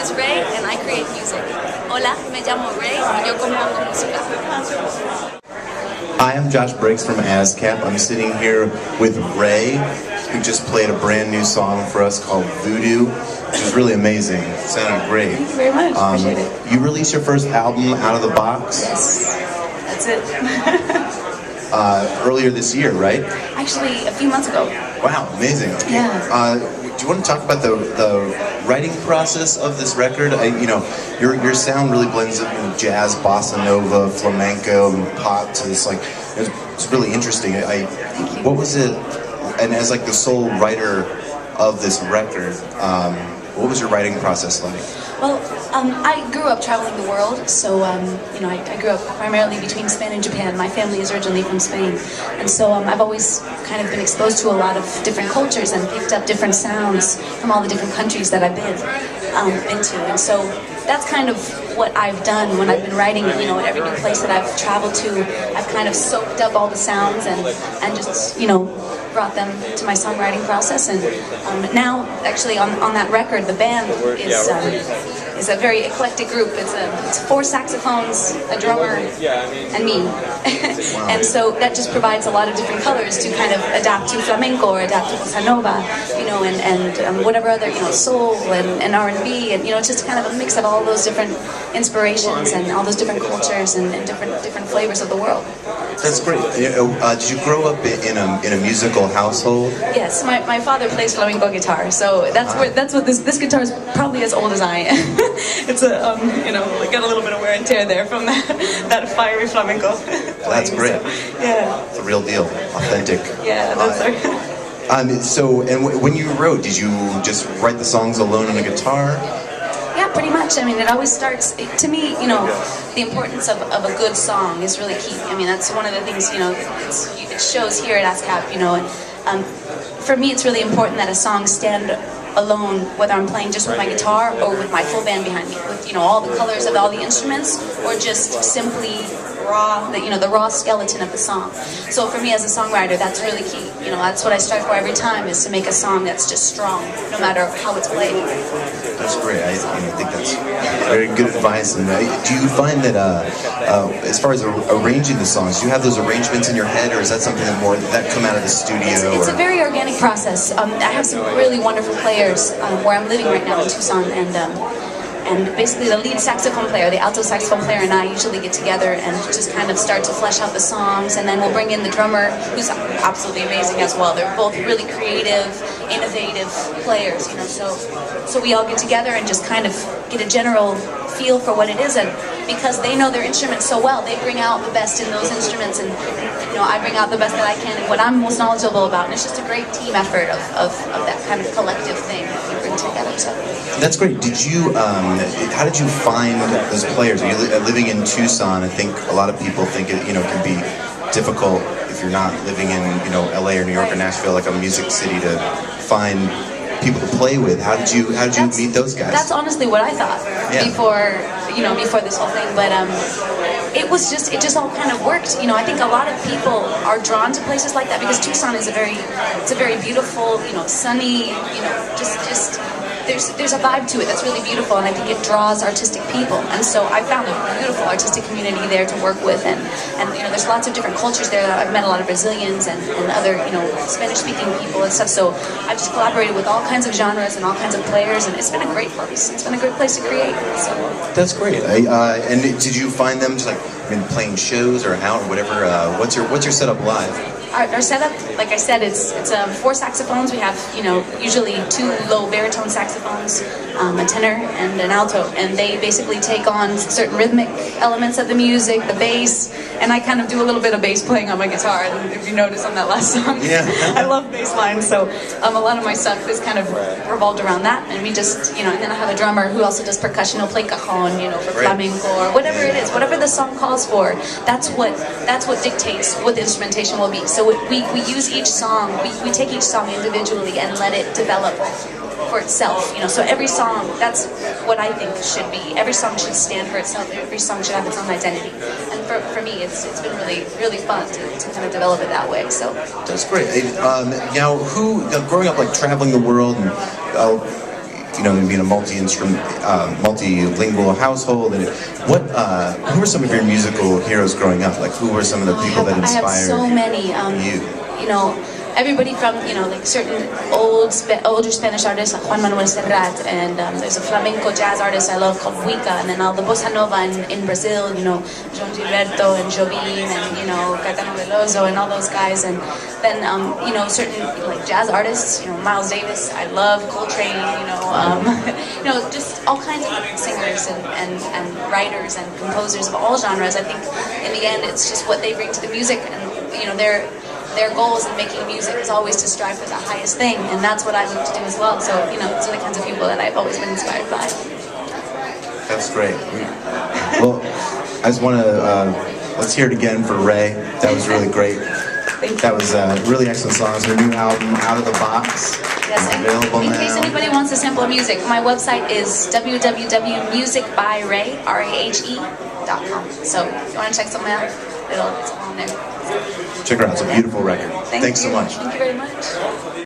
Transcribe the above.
is Rahe and I create music. Hola, me llamo Rahe y yo compongo música. Hi, I'm Josh Briggs from ASCAP. I'm sitting here with Rahe, who just played a brand new song for us called Voodoo, which is really amazing. It sounded great. Thank you very much. Appreciate it. You released your first album out of the box? Yes, that's it. Earlier this year, right? Actually, a few months ago. Wow, amazing. Yeah. Do you want to talk about the writing process of this record? Your sound really blends jazz, bossa nova, flamenco, and pop to this it's really interesting. What was it? And as like the sole writer of this record, what was your writing process like? Well, I grew up traveling the world, so I grew up primarily between Spain and Japan. My family is originally from Spain, and so I've always kind of been exposed to a lot of different cultures and picked up different sounds from all the different countries that I've been into, and so that's kind of what I've done when I've been writing. Every new place that I've traveled to, I've kind of soaked up all the sounds and just brought them to my songwriting process. And now, actually, on that record, the band is a very eclectic group. It's 4 saxophones, a drummer, and me. And so that just provides a lot of different colors to kind of adapt to flamenco or adapt to bossa nova, and whatever other, soul and R&B, and it's just kind of a mix of all those different inspirations and all those different cultures and different flavors of the world. That's great. Did you grow up in a musical household? Yes, my father plays flamenco guitar, so that's what this guitar is probably as old as I am. It's got a little bit of wear and tear there from that fiery flamenco. That's great. So, yeah, it's a real deal, authentic. Yeah, that's right. When you wrote, did you just write the songs alone on a guitar? Yeah, pretty much. It always starts, to me, the importance of a good song is really key. That's one of the things, it shows here at ASCAP, and for me it's really important that a song stand alone, whether I'm playing just with my guitar or with my full band behind me, with, all the colors of all the instruments, or just simply the raw skeleton of the song. So for me as a songwriter, that's really key. That's what I strive for every time, is to make a song that's just strong, no matter how it's played. That's great. I think that's very good advice. And do you find that, as far as arranging the songs, do you have those arrangements in your head, or is that something that come out of the studio? It's a very organic process. I have some really wonderful players where I'm living right now in Tucson, and basically the lead saxophone player, the alto saxophone player, and I usually get together and just kind of start to flesh out the songs, and then we'll bring in the drummer, who's absolutely amazing as well. They're both really creative, innovative players, so we all get together and just kind of get a general feel for what it is, and because they know their instruments so well, they bring out the best in those instruments, and I bring out the best that I can and what I'm most knowledgeable about, and it's just a great team effort of that kind of collective thing that we bring together. So that's great. How did you find those players? You're living in Tucson. I think a lot of people think it can be difficult if you're not living in LA or New York or Nashville, like a music city, to find people to play with. How did you meet those guys? That's honestly what I thought before this whole thing, but it just all kind of worked. I think a lot of people are drawn to places like that because Tucson is a very beautiful, sunny, just there's a vibe to it that's really beautiful, and I think it draws artistic people, and so I found a beautiful artistic community there to work with, and there's lots of different cultures there. I've met a lot of Brazilians and other Spanish-speaking people and stuff, so I've just collaborated with all kinds of genres and all kinds of players, and it's been a great place. It's been a great place to create. So that's great. And did you find them just playing shows or out or whatever? What's your setup live? Our setup, like I said, it's 4 saxophones. We have usually 2 low baritone saxophones, a tenor and an alto, and they basically take on certain rhythmic elements of the music, the bass, and I kind of do a little bit of bass playing on my guitar. And if you notice on that last song, I love bass lines, so a lot of my stuff is kind of revolved around that, and we just and then I have a drummer who also does percussion. He'll play cajon, for flamenco or whatever it is, whatever the song calls for. That's what dictates what the instrumentation will be. So we use each song, we take each song individually and let it develop for itself, so every song, that's what I think should be. Every song should stand for itself. Every song should have its own identity. And for me, it's been really fun to kind of develop it that way. So that's great. Now, growing up traveling the world and you know, being a multilingual household. And who were some of your musical heroes growing up? Like, who were some of the people that inspired I have so many. you? You know, everybody from, you know, like certain older Spanish artists like Juan Manuel Serrat, and there's a flamenco jazz artist I love called Buica, and then all the bossa nova in Brazil, you know, João Gilberto and Jobim and, you know, Caetano Veloso and all those guys, and then, you know, certain like jazz artists, you know, Miles Davis, I love Coltrane, you know, you know, just all kinds of singers and writers and composers of all genres. I think in the end it's just what they bring to the music, and, you know, their goals in making music is always to strive for the highest thing, and that's what I look to do as well. So, you know, those are the kinds of people that I've always been inspired by. That's great. Well, I just want to, let's hear it again for Rahe. That was really great. Thank you. That was a really excellent song. It's her new album, Out of the Box. Yes, Available in case now. anybody wants to sample music, my website is www.musicbyrahe.com. So if you want to check something out, it's all on there. Check her out. It's a beautiful record. Thanks so much. Thank you very much.